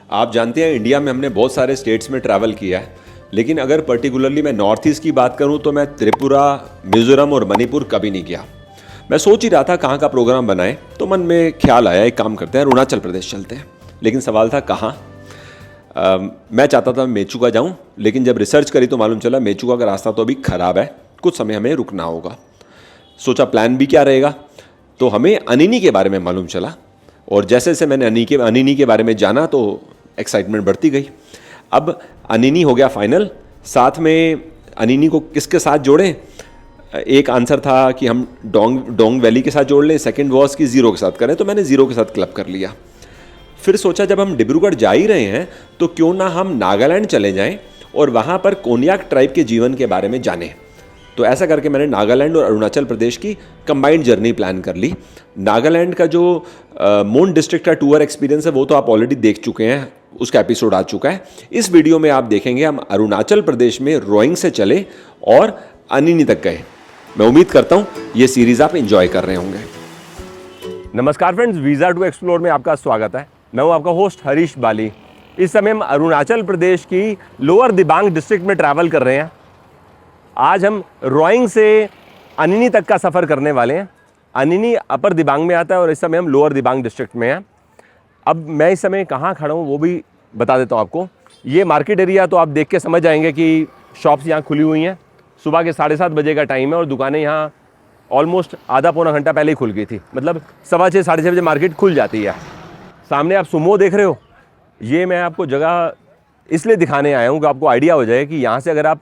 आप जानते हैं इंडिया में हमने बहुत सारे स्टेट्स में ट्रैवल किया है, लेकिन अगर पर्टिकुलरली मैं नॉर्थ ईस्ट की बात करूं तो मैं त्रिपुरा, मिजोरम और मणिपुर कभी नहीं गया। मैं सोच ही रहा था कहाँ का प्रोग्राम बनाएं, तो मन में ख्याल आया एक काम करते हैं अरुणाचल प्रदेश चलते हैं। लेकिन सवाल था कहाँ। मैं चाहता था मेचुका जाऊं, लेकिन जब रिसर्च करी तो मालूम चला मेचुका का रास्ता तो अभी ख़राब है, कुछ समय हमें रुकना होगा। सोचा प्लान भी क्या रहेगा, तो हमें अनिनी के बारे में मालूम चला और जैसे जैसे मैंने अनिनी के बारे में जाना तो एक्साइटमेंट बढ़ती गई। अब अनिनी हो गया फाइनल। साथ में अनिनी को किसके साथ जोड़ें? एक आंसर था कि हम डोंग वैली के साथ जोड़ लें, सेकंड वॉज कि ज़ीरो के साथ करें, तो मैंने ज़ीरो के साथ क्लब कर लिया। फिर सोचा जब हम डिब्रूगढ़ जा ही रहे हैं तो क्यों ना हम नागालैंड चले जाएं और वहाँ पर कोन्याक ट्राइब के जीवन के बारे में जानें। तो ऐसा करके मैंने नागालैंड और अरुणाचल प्रदेश की कंबाइंड जर्नी प्लान कर ली। नागालैंड का जो मोन डिस्ट्रिक्ट का टूर एक्सपीरियंस है वो तो आप ऑलरेडी देख चुके हैं, उसका एपिसोड आ चुका है। इस वीडियो में आप देखेंगे हम अरुणाचल प्रदेश में रोइंग से चले और अनिनी तक गए। मैं उम्मीद करता हूँ ये सीरीज आप एंजॉय कर रहे होंगे। नमस्कार फ्रेंड्स, वीज़ा टू एक्सप्लोर में आपका स्वागत है। मैं हूँ आपका होस्ट हरीश बाली। इस समय हम अरुणाचल प्रदेश की लोअर दिबांग डिस्ट्रिक्ट में ट्रैवल कर रहे हैं। आज हम रोइंग से अनिनी तक का सफ़र करने वाले हैं। अनिनी अपर दिबांग में आता है और इस समय हम लोअर दिबांग डिस्ट्रिक्ट में हैं। अब मैं इस समय कहाँ खड़ा हूँ वो भी बता देता हूँ आपको। ये मार्केट एरिया तो आप देख के समझ जाएंगे कि शॉप्स यहाँ खुली हुई हैं। सुबह के 7:30 बजे का टाइम है और दुकानें यहाँ ऑलमोस्ट आधा पौना घंटा पहले ही खुल गई थी। मतलब 6:15 साढ़े 6 बजे मार्केट खुल जाती है। सामने आप सुमो देख रहे हो, ये मैं आपको जगह इसलिए दिखाने आया हूँ कि आपको आइडिया हो जाए कि यहाँ से अगर आप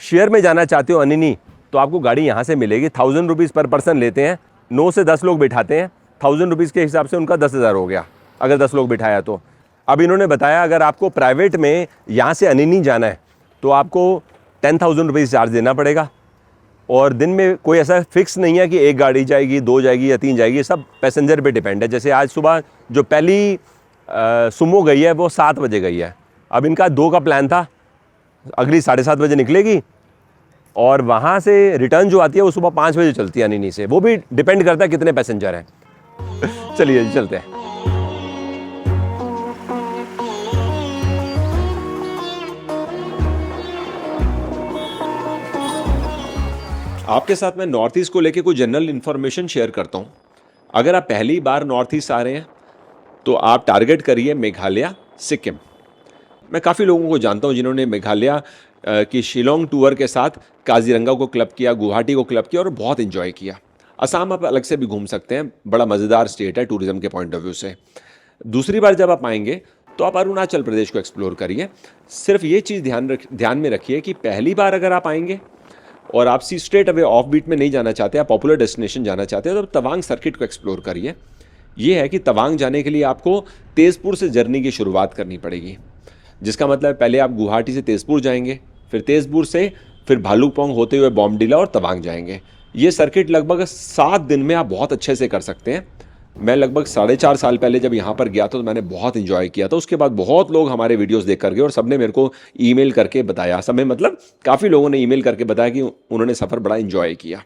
शेयर में जाना चाहते हो अनिनी तो आपको गाड़ी यहाँ से मिलेगी। 1000 रुपीज़ पर पर्सन लेते हैं, 9 से 10 लोग बिठाते हैं। 1000 रुपीज़ के हिसाब से उनका 10,000 हो गया अगर 10 लोग बिठाया तो। अब इन्होंने बताया अगर आपको प्राइवेट में यहाँ से अनिनी जाना है तो आपको 10,000 रुपीज़ चार्ज देना पड़ेगा। और दिन में कोई ऐसा फिक्स नहीं है कि एक गाड़ी जाएगी, 2 जाएगी या 3 जाएगी, सब पैसेंजर पे डिपेंड है। जैसे आज सुबह जो पहली सुमो गई है वो 7 बजे गई है। अब इनका 2 का प्लान था, अगली 7:30 बजे निकलेगी और वहाँ से रिटर्न जो आती है वो सुबह 5 बजे चलती है अनिनी से। वो भी डिपेंड करता है कितने पैसेंजर हैं। चलिए जी चलते हैं। आपके साथ मैं नॉर्थ ईस्ट को लेके कुछ जनरल इन्फॉर्मेशन शेयर करता हूँ। अगर आप पहली बार नॉर्थ ईस्ट आ रहे हैं तो आप टारगेट करिए मेघालय, सिक्किम। मैं काफ़ी लोगों को जानता हूँ जिन्होंने मेघालय की शिलोंग टूर के साथ काजीरंगा को क्लब किया, गुवाहाटी को क्लब किया और बहुत इन्जॉय किया। असम आप अलग से भी घूम सकते हैं, बड़ा मज़ेदार स्टेट है टूरिज़्म के पॉइंट ऑफ व्यू से। दूसरी बार जब आप आएंगे तो आप अरुणाचल प्रदेश को एक्सप्लोर करिए। सिर्फ ये चीज़ ध्यान में रखिए कि पहली बार अगर आप आएंगे और आप स्ट्रेट अवे ऑफ बीट में नहीं जाना चाहते, आप पॉपुलर डेस्टिनेशन जाना चाहते हैं तो तवांग सर्किट को एक्सप्लोर करिए। ये है कि तवांग जाने के लिए आपको तेज़पुर से जर्नी की शुरुआत करनी पड़ेगी, जिसका मतलब पहले आप गुवाहाटी से तेज़पुर जाएंगे, फिर तेज़पुर से फिर भालुकपोंग होते हुए बॉमडिला और तवांग जाएंगे। ये सर्किट लगभग 7 दिन में आप बहुत अच्छे से कर सकते हैं। मैं लगभग 4.5 साल पहले जब यहाँ पर गया था तो मैंने बहुत इन्जॉय किया था। उसके बाद बहुत लोग हमारे वीडियोस देख कर गए और सबने मेरे को ईमेल करके बताया। सब में मतलब काफ़ी लोगों ने ईमेल करके बताया कि उन्होंने सफ़र बड़ा इन्जॉय किया।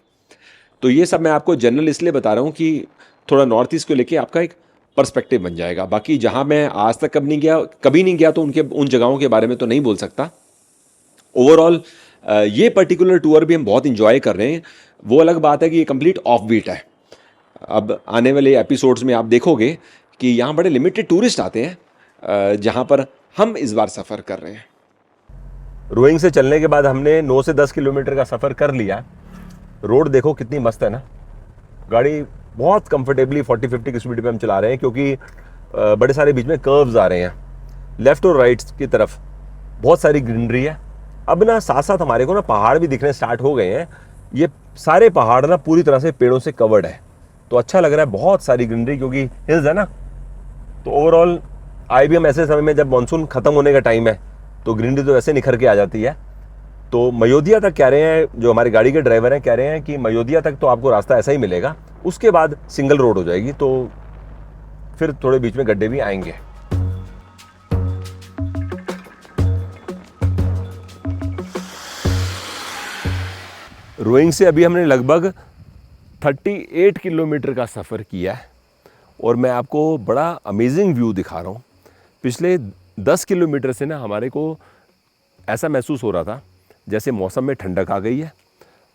तो ये सब मैं आपको जनरल इसलिए बता रहा हूँ कि थोड़ा नॉर्थ ईस्ट को लेके आपका एक पर्सपेक्टिव बन जाएगा। बाकी जहाँ मैं आज तक कभी नहीं गया तो उन जगहों के बारे में तो नहीं बोल सकता। ओवरऑल ये पर्टिकुलर टूर भी हम बहुत इन्जॉय कर रहे हैं। वो अलग बात है कि ये कंप्लीट ऑफ बीट है। अब आने वाले एपिसोड्स में आप देखोगे कि यहाँ बड़े लिमिटेड टूरिस्ट आते हैं जहाँ पर हम इस बार सफ़र कर रहे हैं। रोइंग से चलने के बाद हमने 9 से 10 किलोमीटर का सफ़र कर लिया। रोड देखो कितनी मस्त है ना। गाड़ी बहुत कंफर्टेबली 40-50 की स्पीड पे हम चला रहे हैं क्योंकि बड़े सारे बीच में कर्व्स आ रहे हैं लेफ़्ट और राइट की तरफ। बहुत सारी ग्रीनरी है। अब ना साथ साथ हमारे को ना पहाड़ भी दिखने स्टार्ट हो गए हैं। ये सारे पहाड़ ना पूरी तरह से पेड़ों से कवर्ड है, तो अच्छा लग रहा है। बहुत सारी ग्रीनरी क्योंकि हिल्स है ना। तो ओवरऑल आए भी हम ऐसे समय में जब मानसून ख़त्म होने का टाइम है तो ग्रीनरी तो वैसे निखर के आ जाती है। तो मयोदिया तक कह रहे हैं, जो हमारी गाड़ी के ड्राइवर हैं कह रहे हैं कि मयोदिया तक तो आपको रास्ता ऐसा ही मिलेगा, उसके बाद सिंगल रोड हो जाएगी, तो फिर थोड़े बीच में गड्ढे भी आएंगे। रोइंग से अभी हमने लगभग 38 किलोमीटर का सफ़र किया है और मैं आपको बड़ा अमेजिंग व्यू दिखा रहा हूँ। पिछले 10 किलोमीटर से ना हमारे को ऐसा महसूस हो रहा था जैसे मौसम में ठंडक आ गई है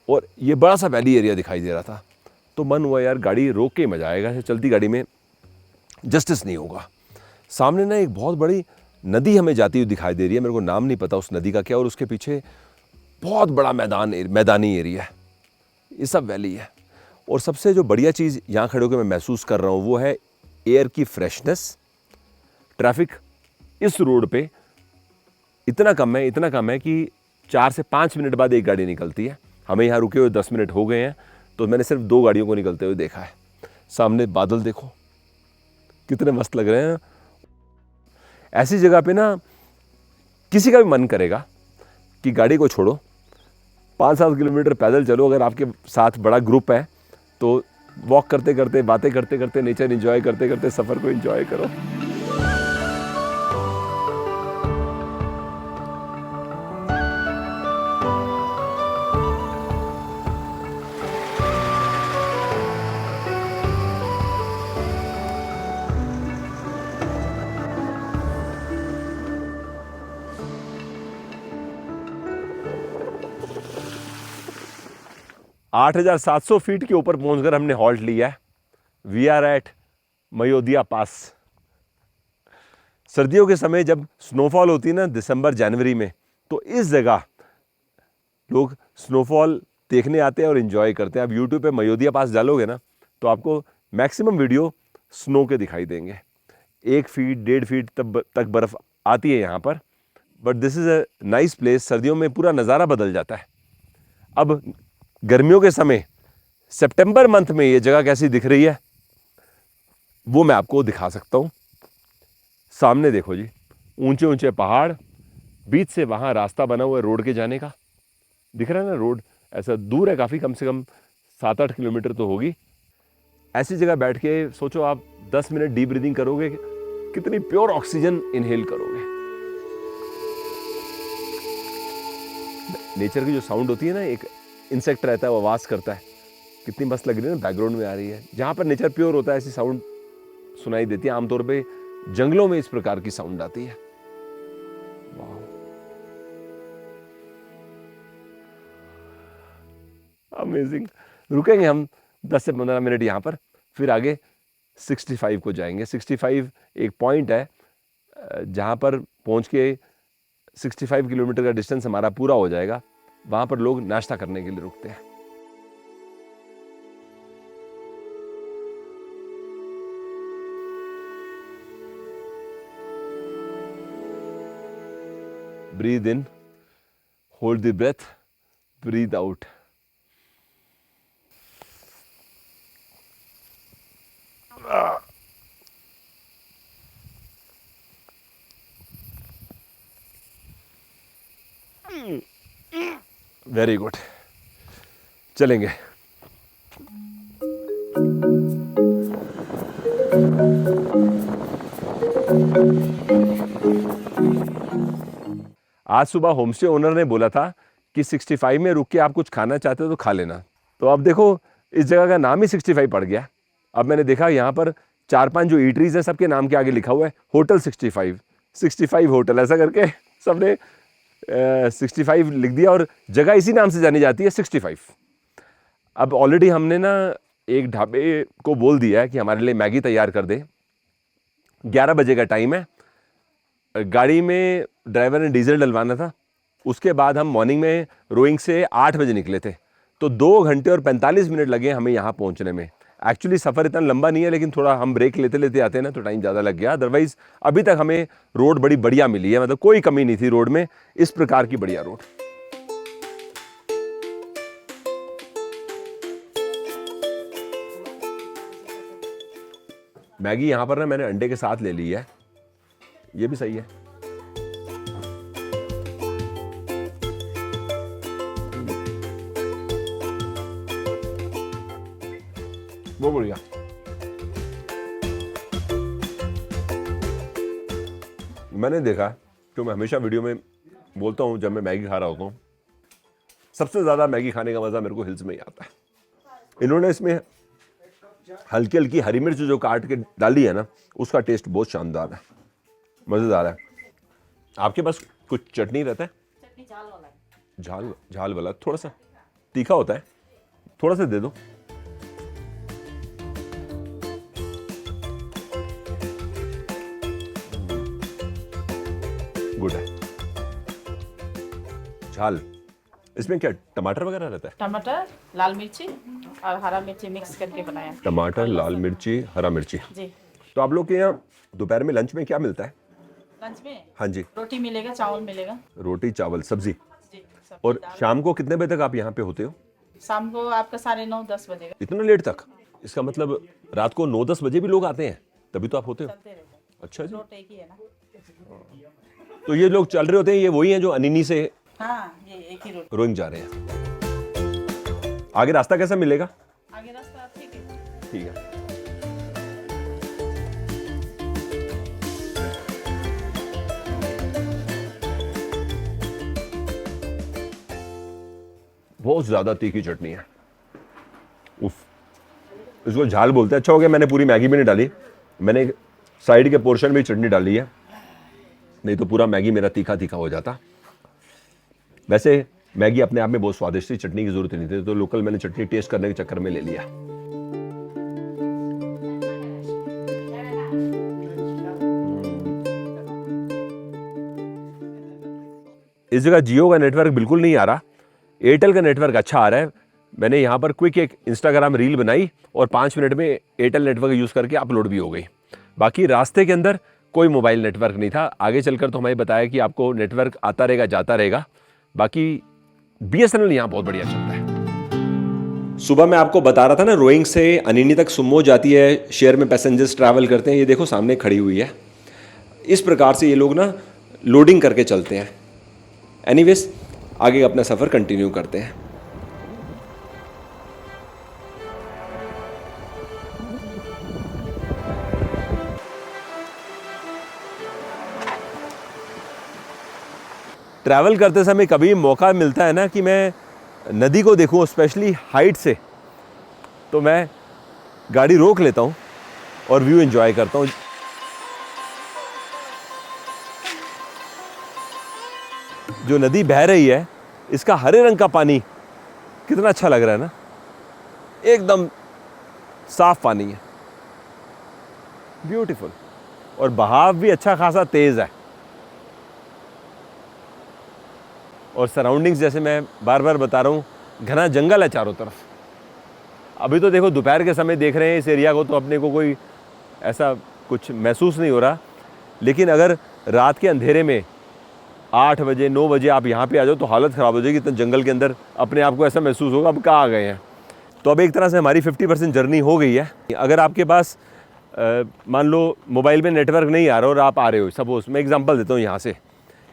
और ये बड़ा सा वैली एरिया दिखाई दे रहा था। तो मन हुआ यार गाड़ी रोक के मजा आएगा, चलती गाड़ी में जस्टिस नहीं होगा। सामने ना एक बहुत बड़ी नदी हमें जाती हुई दिखाई दे रही है, मेरे को नाम नहीं पता उस नदी का क्या, और उसके पीछे बहुत बड़ा मैदानी एरिया है। ये सब वैली है। और सबसे जो बढ़िया चीज़ यहाँ खड़े होकर मैं महसूस कर रहा हूँ वो है एयर की फ्रेशनेस। ट्रैफिक इस रोड पे इतना कम है कि 4 से 5 मिनट बाद एक गाड़ी निकलती है। हमें यहाँ रुके हुए 10 मिनट हो गए हैं, तो मैंने सिर्फ 2 गाड़ियों को निकलते हुए देखा है। सामने बादल देखो कितने मस्त लग रहे हैं। ऐसी जगह पे ना किसी का भी मन करेगा कि गाड़ी को छोड़ो, 5-7 किलोमीटर पैदल चलो। अगर आपके साथ बड़ा ग्रुप है तो वॉक करते करते, बातें करते करते, नेचर एंजॉय करते करते सफ़र को एंजॉय करो। आठ 8,700 फीट के ऊपर पहुंचकर हमने हॉल्ट लिया है। वी आर एट मयोदिया पास। सर्दियों के समय जब स्नोफॉल होती है ना, दिसंबर जनवरी में, तो इस जगह लोग स्नोफॉल देखने आते हैं और एंजॉय करते हैं। आप यूट्यूब पे मयोदिया पास डालोगे ना तो आपको मैक्सिमम वीडियो स्नो के दिखाई देंगे। 1 फीट 1.5 फीट तक बर्फ आती है यहाँ पर। But this is a nice place. सर्दियों में पूरा नज़ारा बदल जाता है। अब गर्मियों के समय सितंबर मंथ में ये जगह कैसी दिख रही है वो मैं आपको दिखा सकता हूँ। सामने देखो जी, ऊंचे ऊंचे पहाड़, बीच से वहाँ रास्ता बना हुआ है रोड के जाने का। दिख रहा है ना रोड, ऐसा दूर है काफ़ी, कम से कम 7-8 किलोमीटर तो होगी। ऐसी जगह बैठ के सोचो आप 10 मिनट डीप ब्रीदिंग करोगे, कितनी प्योर ऑक्सीजन इनहेल करोगे। नेचर की जो साउंड होती है ना, एक इंसेक्ट रहता है वो आवाज़ करता है, कितनी मस्त लग रही है ना, बैकग्राउंड में आ रही है। जहाँ पर नेचर प्योर होता है ऐसी साउंड सुनाई देती है। आमतौर पे जंगलों में इस प्रकार की साउंड आती है। वाह, अमेजिंग। रुकेंगे हम 10 से 15 मिनट यहाँ पर, फिर आगे 65 को जाएंगे। 65 एक पॉइंट है जहाँ पर पहुँच के 65 किलोमीटर का डिस्टेंस हमारा पूरा हो जाएगा। वहाँ पर लोग नाश्ता करने के लिए रुकते हैं। Breathe in, hold the breath, breathe out. Very good, चलेंगे। आज सुबह होमस्टे ओनर ने बोला था कि 65 में रुक के आप कुछ खाना चाहते हो तो खा लेना। तो अब देखो इस जगह का नाम ही 65 पड़ गया। अब मैंने देखा यहाँ पर 4-5 जो ईटरीज हैं सबके नाम के आगे लिखा हुआ है होटल 65 होटल, ऐसा करके सबने 65 लिख दिया और जगह इसी नाम से जानी जाती है 65। अब ऑलरेडी हमने ना एक ढाबे को बोल दिया है कि हमारे लिए मैगी तैयार कर दे। 11 बजे का टाइम है। गाड़ी में ड्राइवर ने डीजल डलवाना था। उसके बाद हम मॉर्निंग में रोइंग से 8 बजे निकले थे, तो 2 घंटे और 45 मिनट लगे हमें यहाँ पहुँचने में। एक्चुअली सफ़र इतना लंबा नहीं है, लेकिन थोड़ा हम ब्रेक लेते लेते आते हैं ना तो टाइम ज़्यादा लग गया। अदरवाइज़ अभी तक हमें रोड बड़ी बढ़िया मिली है, मतलब कोई कमी नहीं थी रोड में, इस प्रकार की बढ़िया रोड। मैगी यहाँ पर ना मैंने अंडे के साथ ले ली है, ये भी सही है। वो बढ़िया। मैंने देखा, जो मैं हमेशा वीडियो में बोलता हूँ जब मैं मैगी खा रहा होता हूँ, सबसे ज़्यादा मैगी खाने का मज़ा मेरे को हिल्स में ही आता है। इन्होंने इसमें हल्की हल्की हरी मिर्च जो काट के डाली है ना, उसका टेस्ट बहुत शानदार है, मज़ेदार है। आपके पास कुछ चटनी रहता है? चटनी झाल वाला है। झाल झाल वाला थोड़ा सा तीखा होता है, थोड़ा सा दे दो। गुड है। झाल, इसमें क्या टमाटर वगैरह रहता है? टमाटर, लाल मिर्ची और हरा मिर्ची मिक्स करके बनाया। टमाटर, लाल मिर्ची, हरा मिर्ची। जी। तो आप लोग के यहाँ दोपहर में लंच में क्या मिलता है? लंच में हाँ जी, रोटी मिलेगा, चावल मिलेगा। रोटी चावल सब्जी। जी। सब्जी, और दाल। शाम को कितने बजे तक आप यहाँ पे होते हो? शाम को आपका 9:30-10 बजेगा। इतना लेट तक? इसका मतलब रात को 9-10 बजे भी लोग आते हैं, तभी तो आप होते हो? चलते रहते हैं। अच्छा जी। रोट एक ही है ना। तो ये लोग चल रहे होते हैं, ये वही हैं जो अनिनी से हाँ, ये एक ही रोटी। रोइंग जा रहे हैं। आगे रास्ता कैसा मिलेगा? आगे रास्ता ठीक है। ठीक है। बहुत ज्यादा तीखी चटनी है। उफ, इसको झाल बोलते हैं। अच्छा हो गया मैंने पूरी मैगी में नहीं डाली, मैंने साइड के पोर्शन में चटनी डाली है, नहीं तो पूरा मैगी मेरा तीखा तीखा हो जाता। वैसे मैगी अपने आप में बहुत स्वादिष्ट थी, चटनी की जरूरत नहीं थी, तो लोकल मैंने चटनी टेस्ट करने के चक्कर में ले लिया। इस जगह जियो का नेटवर्क बिल्कुल नहीं आ रहा, एयरटेल का नेटवर्क अच्छा आ रहा है। मैंने यहाँ पर क्विक एक इंस्टाग्राम रील बनाई और 5 मिनट में एयरटेल नेटवर्क यूज़ करके अपलोड भी हो गई। बाकी रास्ते के अंदर कोई मोबाइल नेटवर्क नहीं था। आगे चलकर तो हमें बताया कि आपको नेटवर्क आता रहेगा जाता रहेगा। बाकी BSNL यहाँ बहुत बढ़िया चलता है। सुबह मैं आपको बता रहा था ना, रोइंग से अनिनी तक सुमो जाती है, शेयर में पैसेंजर्स ट्रैवल करते हैं। ये देखो सामने खड़ी हुई है। इस प्रकार से ये लोग ना लोडिंग करके चलते हैं। एनीवेज, आगे अपना सफ़र कंटिन्यू करते हैं। ट्रैवल करते समय कभी मौका मिलता है ना कि मैं नदी को देखूं, स्पेशली हाइट से, तो मैं गाड़ी रोक लेता हूं और व्यू एंजॉय करता हूं। जो नदी बह रही है, इसका हरे रंग का पानी कितना अच्छा लग रहा है ना, एकदम साफ पानी है, ब्यूटीफुल। और बहाव भी अच्छा खासा तेज है। और सराउंडिंग्स, जैसे मैं बार बार बता रहा हूँ, घना जंगल है चारों तरफ। अभी तो देखो दोपहर के समय देख रहे हैं इस एरिया को, तो अपने को कोई ऐसा कुछ महसूस नहीं हो रहा, लेकिन अगर रात के अंधेरे में 8 बजे 9 बजे आप यहाँ पे आ जाओ तो हालत ख़राब हो जाएगी। इतना जंगल के अंदर अपने आप को ऐसा महसूस होगा अब कहाँ आ गए हैं। तो अब एक तरह से हमारी 50% जर्नी हो गई है। अगर आपके पास मान लो मोबाइल में नेटवर्क नहीं आ रहा और आप आ रहे हो, सपोज मैं एग्जांपल देता हूँ, यहाँ से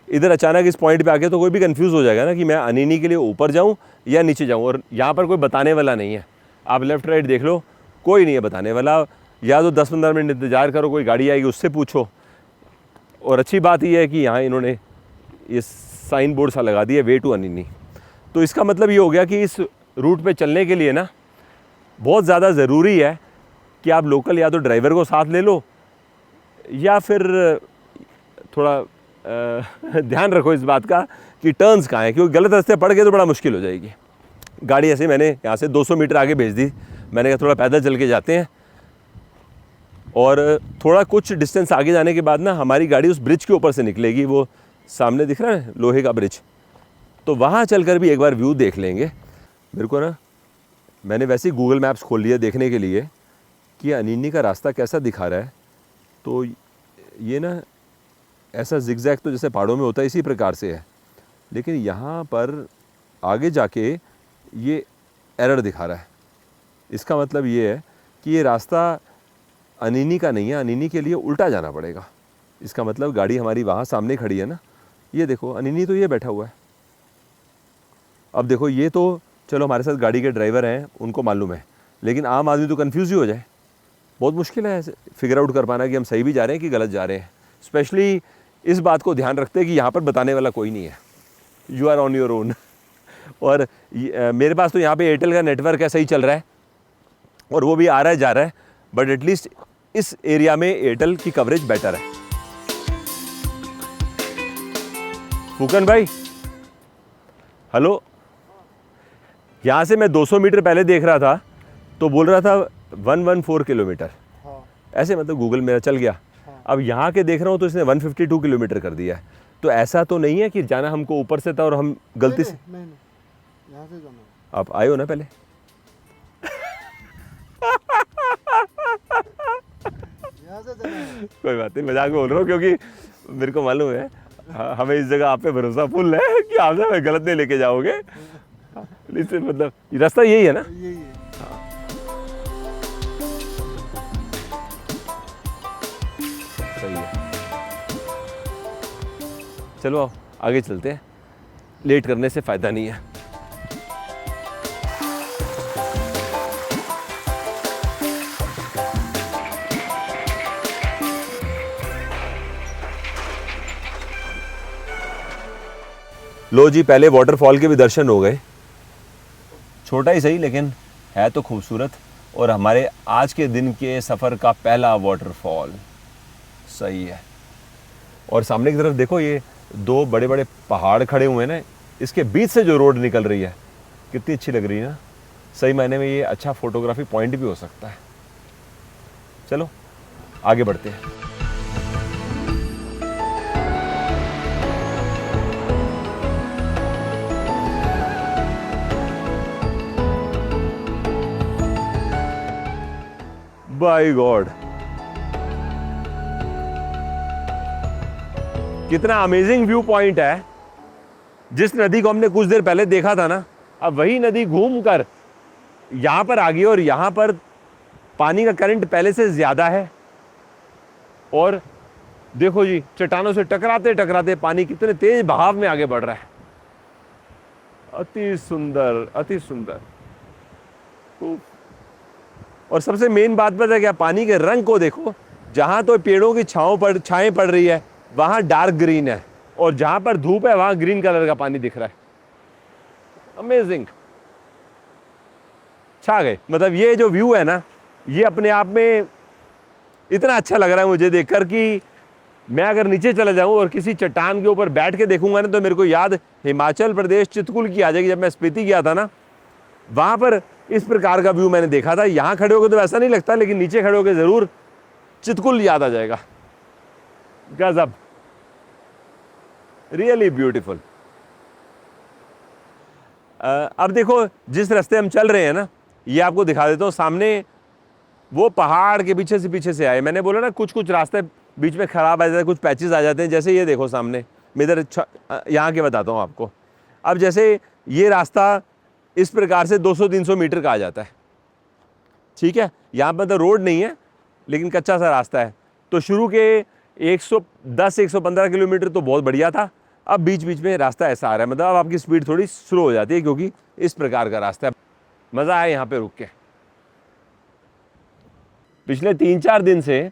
इधर अचानक इस पॉइंट पे आके तो कोई भी कंफ्यूज हो जाएगा ना कि मैं अनिनी के लिए ऊपर जाऊँ या नीचे जाऊँ। और यहाँ पर कोई बताने वाला नहीं है। आप लेफ़्ट राइट देख लो, कोई नहीं है बताने वाला। या तो 10-15 मिनट इंतज़ार करो, कोई गाड़ी आएगी उससे पूछो। और अच्छी बात यह है कि यहाँ इन्होंने ये साइन बोर्ड सा लगा दिया, वे टू अनिनी। तो इसका मतलब ये हो गया कि इस रूट पे चलने के लिए ना बहुत ज़्यादा ज़रूरी है कि आप लोकल या तो ड्राइवर को साथ ले लो या फिर थोड़ा ध्यान रखो इस बात का कि टर्न्स कहाँ हैं, क्योंकि गलत रास्ते पड़ गए तो बड़ा मुश्किल हो जाएगी। गाड़ी ऐसे मैंने यहाँ से 200 मीटर आगे भेज दी। मैंने कहा थोड़ा पैदल चल के जाते हैं। और थोड़ा कुछ डिस्टेंस आगे जाने के बाद ना हमारी गाड़ी उस ब्रिज के ऊपर से निकलेगी। वो सामने दिख रहा है लोहे का ब्रिज, तो वहाँ चलकर भी एक बार व्यू देख लेंगे। मेरे को ना, मैंने वैसे ही गूगल मैप्स खोल लिया देखने के लिए कि अनिनी का रास्ता कैसा दिखा रहा है। तो ये ना ऐसा जिगजैग तो जैसे पहाड़ों में होता है इसी प्रकार से है, लेकिन यहाँ पर आगे जाके ये एरर दिखा रहा है। इसका मतलब ये है कि ये रास्ता अनिनी का नहीं है, अनिनी के लिए उल्टा जाना पड़ेगा। इसका मतलब गाड़ी हमारी वहाँ सामने खड़ी है ना, ये देखो अनिनी तो ये बैठा हुआ है। अब देखो ये तो चलो हमारे साथ गाड़ी के ड्राइवर हैं, उनको मालूम है, लेकिन आम आदमी तो कन्फ्यूज़ ही हो जाए। बहुत मुश्किल है फिगर आउट कर पाना कि हम सही भी जा रहे हैं कि गलत जा रहे हैं। स्पेशली इस बात को ध्यान रखते हैं कि यहाँ पर बताने वाला कोई नहीं है, you are on your own. और मेरे पास तो यहाँ पे एयरटेल का नेटवर्क है, सही चल रहा है और वो भी आ रहा है जा रहा है, बट एटलीस्ट इस एरिया में एयरटेल की कवरेज बेटर है। फूकन भाई, हेलो। यहाँ से मैं 200 मीटर पहले देख रहा था तो बोल रहा था 114 किलोमीटर। हाँ। ऐसे मतलब गूगल मेरा चल गया। अब यहाँ के देख रहा हूँ तो इसने 152 किलोमीटर कर दिया है। तो ऐसा तो नहीं है कि जाना हमको ऊपर से था और हम गलती से। नहीं, यहाँ से जाना है। आप आए हो ना पहले? यहाँ से जाना है। कोई बात नहीं, मजाक में बोल रहा हूँ क्योंकि मेरे को मालूम है हमें इस जगह आप पे भरोसा फुल है कि आप हमें गलत नहीं लेके जाओगे। इससे मतलब रास्ता यही है ना? यही है। सही है। चलो आओ आगे चलते हैं, लेट करने से फायदा नहीं है। लो जी, पहले वाटरफॉल के भी दर्शन हो गए। छोटा ही सही लेकिन है तो खूबसूरत, और हमारे आज के दिन के सफ़र का पहला वाटरफॉल। सही है। और सामने की तरफ देखो, ये दो बड़े बड़े पहाड़ खड़े हुए हैं ना, इसके बीच से जो रोड निकल रही है कितनी अच्छी लग रही है ना। सही मायने में ये अच्छा फोटोग्राफी पॉइंट भी हो सकता है। चलो आगे बढ़ते हैं। बाय गॉड, कितना अमेजिंग व्यू पॉइंट है। जिस नदी को हमने कुछ देर पहले देखा था ना, अब वही नदी घूमकर यहां पर आ गई और यहां पर पानी का करंट पहले से ज्यादा है। और देखो जी, चट्टानों से टकराते टकराते पानी कितने तेज बहाव में आगे बढ़ रहा है। अति सुंदर, अति सुंदर। और सबसे मेन बात पता है क्या? पानी के रंग को देखो। जहां तो पेड़ों की छाएं पड़ रही है वहां डार्क ग्रीन है, और जहां पर धूप है वहां ग्रीन कलर का पानी दिख रहा है। अमेजिंग, छा गए। मतलब ये जो व्यू है ना, ये अपने आप में इतना अच्छा लग रहा है मुझे देखकर कि मैं अगर नीचे चला जाऊं और किसी चट्टान के ऊपर बैठ के देखूंगा ना, तो मेरे को याद हिमाचल प्रदेश चितकुल की आ जाएगी। जब मैं स्पीति गया था ना, वहां पर इस प्रकार का व्यू मैंने देखा था। यहां खड़े होकर तो वैसा नहीं लगता, लेकिन नीचे खड़े होकर जरूर चितकुल याद आ जाएगा। गजब, रियली ब्यूटीफुल। अब देखो, जिस रास्ते हम चल रहे हैं ना, ये आपको दिखा देता हूँ। सामने वो पहाड़ के पीछे से आए। मैंने बोला ना, कुछ कुछ रास्ते बीच में खराब आ जाते हैं, कुछ पैचेस आ जाते हैं। जैसे ये देखो सामने, मैं इधर यहाँ के बताता हूँ आपको। अब जैसे ये रास्ता इस प्रकार से 200-300 मीटर का आ जाता है, ठीक है। यहाँ पर तो रोड नहीं है, लेकिन कच्चा सा रास्ता है। तो शुरू के 110-115 किलोमीटर तो बहुत बढ़िया था। अब बीच बीच में रास्ता ऐसा आ रहा है, मतलब अब आपकी स्पीड थोड़ी स्लो हो जाती है, क्योंकि इस प्रकार का रास्ता है। मज़ा आया यहाँ पे रुक के। पिछले 3-4 दिन से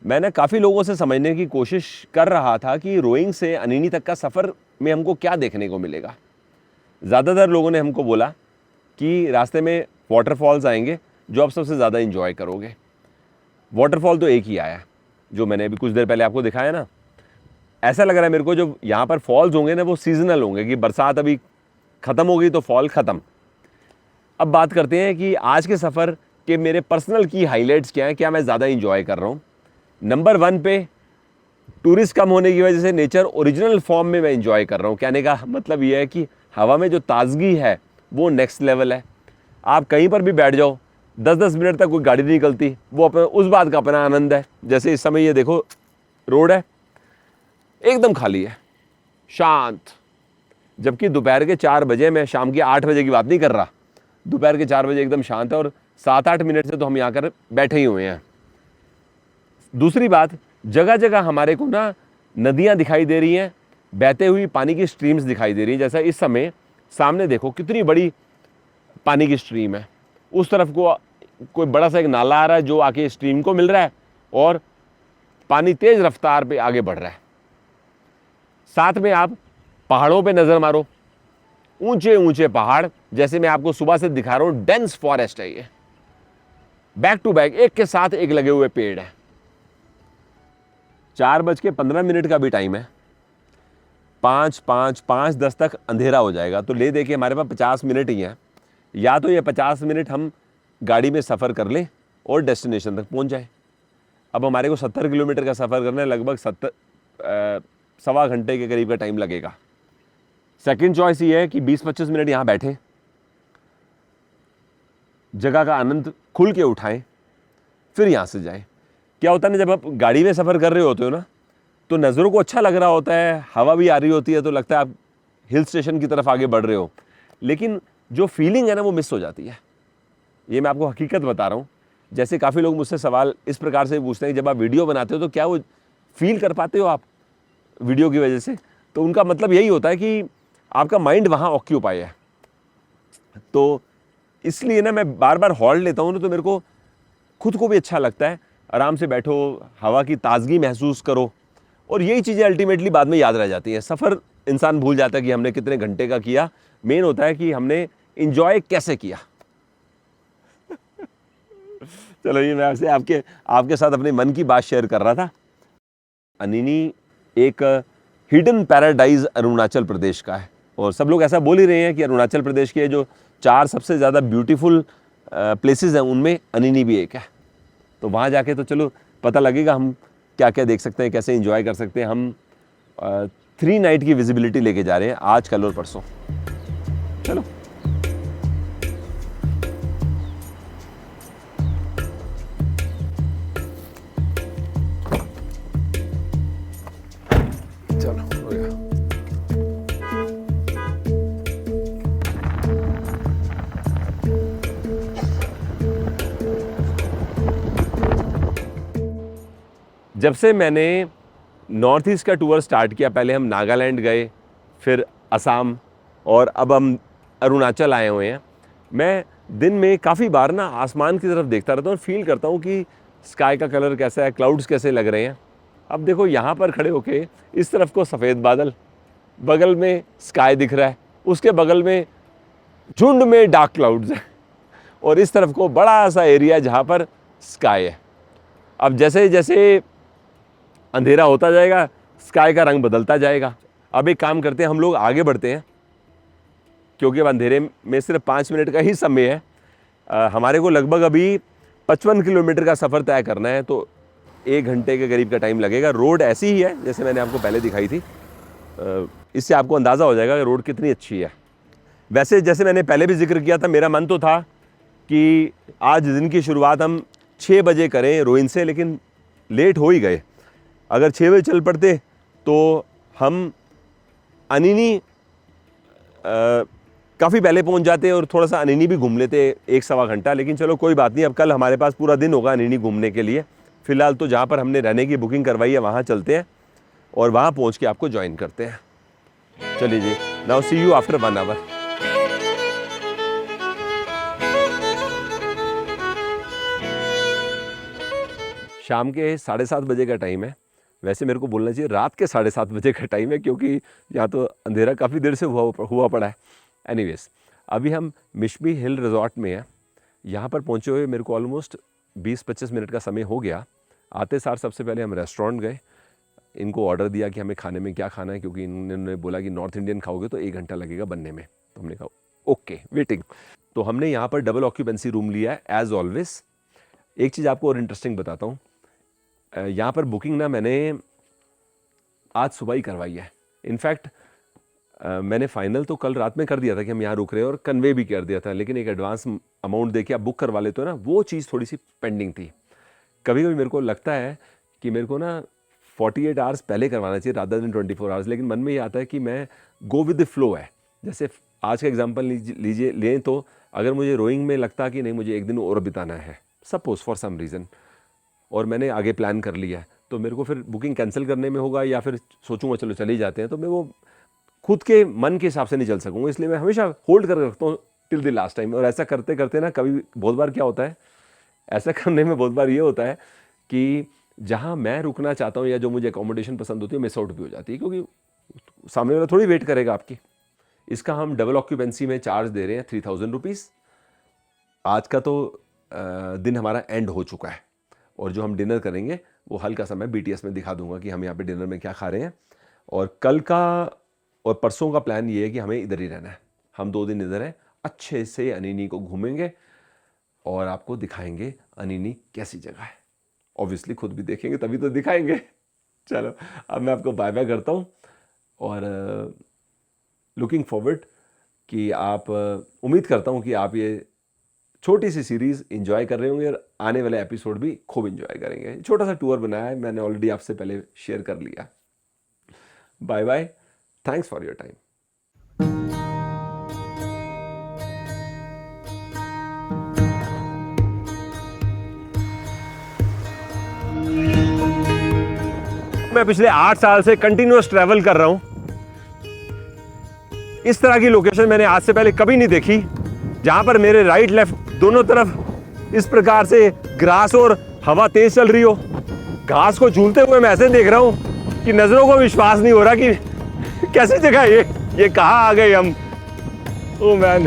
मैंने काफ़ी लोगों से समझने की कोशिश कर रहा था कि रोइंग से अनिनी तक का सफ़र में हमको क्या देखने को मिलेगा। ज़्यादातर लोगों ने हमको बोला कि रास्ते में वाटरफॉल्स आएंगे जो आप सबसे ज़्यादा इंजॉय करोगे। वाटरफॉल तो एक ही आया जो मैंने अभी कुछ देर पहले आपको दिखाया ना। ऐसा लग रहा है मेरे को जो यहाँ पर फॉल्स होंगे ना, वो सीजनल होंगे, कि बरसात अभी ख़त्म हो गई तो फॉल ख़त्म। अब बात करते हैं कि आज के सफ़र के मेरे पर्सनल की हाईलाइट्स क्या हैं, क्या मैं ज़्यादा इंजॉय कर रहा हूँ। नंबर 1 पे टूरिस्ट कम होने की वजह से नेचर ओरिजिनल फॉर्म में मैं इंजॉय कर रहा हूँ। कहने का मतलब ये है कि हवा में जो ताजगी है वो नेक्स्ट लेवल है। आप कहीं पर भी बैठ जाओ, 10-10 मिनट तक कोई गाड़ी नहीं निकलती, वो अपना उस बात का अपना आनंद है। जैसे इस समय ये देखो, रोड है एकदम खाली है, शांत। जबकि दोपहर के 4 बजे, मैं शाम के 8 बजे की बात नहीं कर रहा, दोपहर के 4 बजे एकदम शांत है। और 7-8 मिनट से तो हम यहाँ कर बैठे ही हुए हैं। दूसरी बात, जगह जगह हमारे को ना नदियाँ दिखाई दे रही हैं, बहते हुई पानी की स्ट्रीम्स दिखाई दे रही हैं। जैसा इस समय सामने देखो कितनी बड़ी पानी की स्ट्रीम है। उस तरफ को कोई बड़ा सा एक नाला आ रहा है जो आके स्ट्रीम को मिल रहा है, और पानी तेज रफ्तार पे आगे बढ़ रहा है। साथ में आप पहाड़ों पे नजर मारो, ऊंचे ऊंचे पहाड़, जैसे मैं आपको सुबह से दिखा रहा हूं। डेंस फॉरेस्ट है ये, बैक टू बैक, एक के साथ एक लगे हुए पेड़ है। 4:15 का भी टाइम है। 5:10 तक अंधेरा हो जाएगा। तो ले दे के हमारे पास 50 मिनट ही हैं, या तो ये 50 मिनट हम गाड़ी में सफ़र कर लें और डेस्टिनेशन तक पहुंच जाए। अब हमारे को 70 किलोमीटर का सफ़र करना है, लगभग 1.25 घंटे के करीब का टाइम लगेगा। सेकंड चॉइस ये है कि 20-25 मिनट यहाँ बैठें, जगह का आनंद खुल के उठाएं, फिर यहाँ से जाएं। क्या होता है ना, जब आप गाड़ी में सफ़र कर रहे होते हो ना, तो नज़रों को अच्छा लग रहा होता है, हवा भी आ रही होती है, तो लगता है आप हिल स्टेशन की तरफ आगे बढ़ रहे हो, लेकिन जो फीलिंग है ना वो मिस हो जाती है। ये मैं आपको हकीकत बता रहा हूँ। जैसे काफ़ी लोग मुझसे सवाल इस प्रकार से पूछते हैं कि जब आप वीडियो बनाते हो तो क्या वो फील कर पाते हो आप वीडियो की वजह से? तो उनका मतलब यही होता है कि आपका माइंड वहाँ ऑक्यूपाई है। तो इसलिए ना मैं बार बार हॉल्ट लेता हूँ ना, तो मेरे को खुद को भी अच्छा लगता है। आराम से बैठो, हवा की ताजगी महसूस करो, और यही चीज़ें अल्टीमेटली बाद में याद रह जाती हैं। सफ़र इंसान भूल जाता है कि हमने कितने घंटे का किया, मेन होता है कि हमने इंजॉय कैसे किया। चलो, ये मैं आपसे आपके साथ अपने मन की बात शेयर कर रहा था। अनिनी एक हिडन पैराडाइज अरुणाचल प्रदेश का है, और सब लोग ऐसा बोल ही रहे हैं कि अरुणाचल प्रदेश के जो 4 सबसे ज़्यादा ब्यूटीफुल प्लेसेस हैं उनमें अनिनी भी एक है। तो वहाँ जाके तो चलो पता लगेगा हम क्या क्या देख सकते हैं, कैसे एंजॉय कर सकते हैं। हम 3 नाइट की विजिबिलिटी लेके जा रहे हैं, आज, कल और परसों। चलो, हो गया। जब से मैंने नॉर्थ ईस्ट का टूर स्टार्ट किया, पहले हम नागालैंड गए, फिर असम, और अब हम अरुणाचल आए हुए हैं, मैं दिन में काफ़ी बार ना आसमान की तरफ देखता रहता हूँ और फील करता हूँ कि स्काई का कलर कैसा है, क्लाउड्स कैसे लग रहे हैं। अब देखो, यहाँ पर खड़े होके इस तरफ को सफ़ेद बादल, बगल में स्काई दिख रहा है, उसके बगल में झुंड में डार्क क्लाउड्स है, और इस तरफ को बड़ा सा एरिया जहाँ पर स्काई है। अब जैसे जैसे अंधेरा होता जाएगा, स्काई का रंग बदलता जाएगा। अब एक काम करते हैं, हम लोग आगे बढ़ते हैं, क्योंकि अब अंधेरे में सिर्फ 5 मिनट का ही समय है। हमारे को लगभग अभी 55 किलोमीटर का सफ़र तय करना है, तो 1 घंटे के करीब का टाइम लगेगा। रोड ऐसी ही है जैसे मैंने आपको पहले दिखाई थी, इससे आपको अंदाज़ा हो जाएगा कि रोड कितनी अच्छी है। वैसे जैसे मैंने पहले भी जिक्र किया था, मेरा मन तो था कि आज दिन की शुरुआत हम 6 बजे करें रोइन से, लेकिन लेट हो ही गए। अगर 6 बजे चल पड़ते तो हम अनिनी काफ़ी पहले पहुंच जाते और थोड़ा सा अनिनी भी घूम लेते 1-1.25 घंटा। लेकिन चलो कोई बात नहीं, अब कल हमारे पास पूरा दिन होगा अनिनी घूमने के लिए। फ़िलहाल तो जहाँ पर हमने रहने की बुकिंग करवाई है वहाँ चलते हैं और वहाँ पहुँच के आपको ज्वाइन करते हैं। चलिए जी, now see you after 1 hour. शाम के 7:30 बजे का टाइम है। वैसे मेरे को बोलना चाहिए रात के 7:30 बजे का टाइम है, क्योंकि यहाँ तो अंधेरा काफ़ी देर से हुआ पड़ा है। एनीवेज, अभी हम मिशमी हिल रिजॉर्ट में हैं। यहाँ पर पहुँचे हुए मेरे को ऑलमोस्ट 20-25 मिनट का समय हो गया। आते सार सबसे पहले हम रेस्टोरेंट गए, इनको ऑर्डर दिया कि हमें खाने में क्या खाना है, क्योंकि इन्होंने बोला कि नॉर्थ इंडियन खाओगे तो 1 घंटा लगेगा बनने में। तो हमने कहा ओके, वेटिंग। तो हमने यहाँ पर डबल ऑक्यूपेंसी रूम लिया है एज ऑलवेज। एक चीज़ आपको और इंटरेस्टिंग बताता हूँ, यहाँ पर बुकिंग ना मैंने आज सुबह ही करवाई है। इनफैक्ट मैंने फाइनल तो कल रात में कर दिया था कि हम यहाँ रुक रहे हैं, और कन्वे भी कर दिया था, लेकिन एक एडवांस अमाउंट देके आप बुक करवा लेते हो ना, वो चीज़ थोड़ी सी पेंडिंग थी। कभी कभी मेरे को लगता है कि मेरे को ना 48 आवर्स पहले करवाना चाहिए रादर देन 24 आवर्स, लेकिन मन में ये आता है कि मैं गो विद द फ्लो है। जैसे आज का एग्जाम्पल लीजिए लें तो अगर मुझे रोइंग में लगता कि नहीं मुझे 1 दिन और बिताना है, सपोज फॉर सम रीज़न, और मैंने आगे प्लान कर लिया है, तो मेरे को फिर बुकिंग कैंसिल करने में होगा, या फिर सोचूंगा चलो चले जाते हैं, तो मैं वो खुद के मन के हिसाब से नहीं चल सकूँगा। इसलिए मैं हमेशा होल्ड कर रखता हूँ टिल द लास्ट टाइम। और ऐसा करते करते ना कभी बहुत बार क्या होता है, ऐसा करने में बहुत बार ये होता है कि जहाँ मैं रुकना चाहता हूँ या जो मुझे अकोमोडेशन पसंद होती है मिस आउट भी हो जाती है, क्योंकि सामने वाला थोड़ी वेट करेगा आपकी। इसका हम डबल ऑक्यूपेंसी में चार्ज दे रहे हैं 3000 रुपीज़। आज का तो दिन हमारा एंड हो चुका है, और जो हम डिनर करेंगे वो हल्का सा मैं BTS में दिखा दूंगा कि हम यहाँ पे डिनर में क्या खा रहे हैं। और कल का और परसों का प्लान ये है कि हमें इधर ही रहना है। हम 2 दिन इधर हैं, अच्छे से अनिनी को घूमेंगे और आपको दिखाएंगे अनिनी कैसी जगह है। ऑब्वियसली खुद भी देखेंगे तभी तो दिखाएंगे। चलो अब मैं आपको बाय बाय करता हूँ और लुकिंग फॉरवर्ड कि आप उम्मीद करता हूँ कि आप ये छोटी सी सीरीज़ एंजॉय कर रहे होंगे और आने वाले एपिसोड भी खूब एंजॉय करेंगे। छोटा सा टूर बनाया है, मैंने ऑलरेडी आपसे पहले शेयर कर लिया। Bye bye, thanks for your time. मैं पिछले 8 साल से कंटिन्यूअस ट्रैवल कर रहा हूं। इस तरह की लोकेशन मैंने आज से पहले कभी नहीं देखी, जहां पर मेरे राइट लेफ्ट दोनों तरफ इस प्रकार से ग्रास और हवा तेज चल रही हो। घास को झूलते हुए मैं ऐसे देख रहा हूं कि नजरों को विश्वास नहीं हो रहा कि कैसी जगह है ये कहां आ गए हम। Oh man.